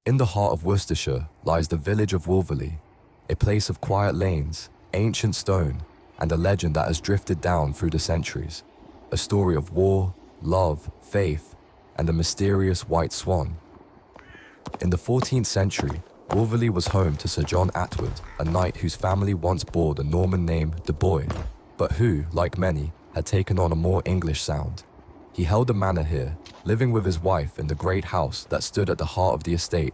In the heart of Worcestershire lies the village of Wolverley, a place of quiet lanes, ancient stone, and a legend that has drifted down through the centuries. A story of war, love, faith, and a mysterious white swan. In the 14th century, Wolverley was home to Sir John Attwood, a knight whose family once bore the Norman name de Boy, but who, like many, had taken on a more English sound. He held a manor here, living with his wife in the great house that stood at the heart of the estate.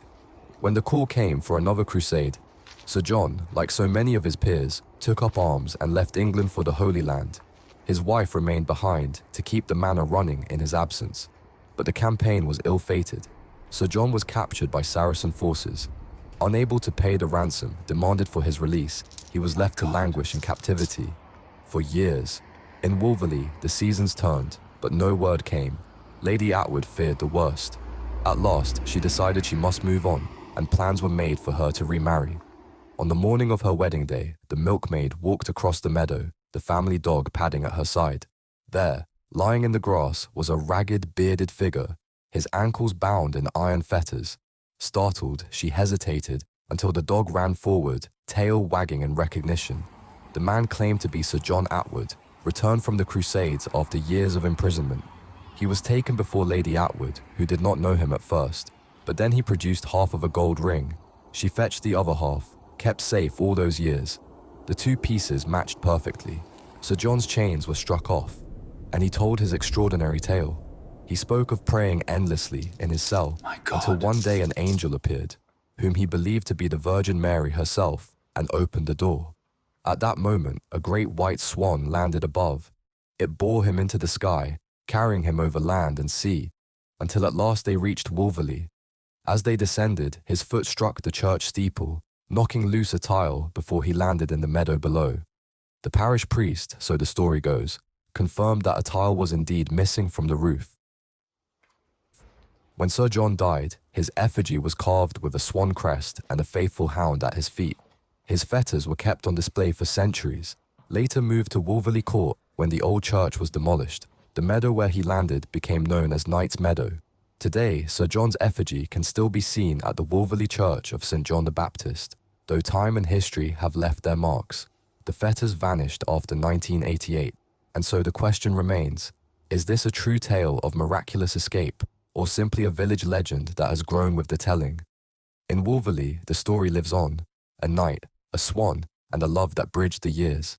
When the call came for another crusade, Sir John, like so many of his peers, took up arms and left England for the Holy Land. His wife remained behind to keep the manor running in his absence. But the campaign was ill-fated. Sir John was captured by Saracen forces. Unable to pay the ransom demanded for his release, he was left to languish in captivity. For years, in Wolverley, the seasons turned, but no word came. Lady Attwood feared the worst. At last, she decided she must move on, and plans were made for her to remarry. On the morning of her wedding day, the milkmaid walked across the meadow, the family dog padding at her side. There, lying in the grass, was a ragged, bearded figure, his ankles bound in iron fetters. Startled, she hesitated until the dog ran forward, tail wagging in recognition. The man claimed to be Sir John Attwood, returned from the Crusades after years of imprisonment. He was taken before Lady Attwood, who did not know him at first, but then he produced half of a gold ring. She fetched the other half, kept safe all those years. The two pieces matched perfectly. Sir John's chains were struck off, and he told his extraordinary tale. He spoke of praying endlessly in his cell until one day an angel appeared, whom he believed to be the Virgin Mary herself, and opened the door. At that moment, a great white swan landed above. It bore him into the sky, carrying him over land and sea, until at last they reached Wolverley. As they descended, his foot struck the church steeple, knocking loose a tile before he landed in the meadow below. The parish priest, so the story goes, confirmed that a tile was indeed missing from the roof. When Sir John died, his effigy was carved with a swan crest and a faithful hound at his feet. His fetters were kept on display for centuries, later moved to Wolverley Court when the old church was demolished. The meadow where he landed became known as Knight's Meadow. Today, Sir John's effigy can still be seen at the Wolverley Church of St. John the Baptist, though time and history have left their marks. The fetters vanished after 1988, and so the question remains, is this a true tale of miraculous escape, or simply a village legend that has grown with the telling? In Wolverley, the story lives on, a knight, a swan, and a love that bridged the years.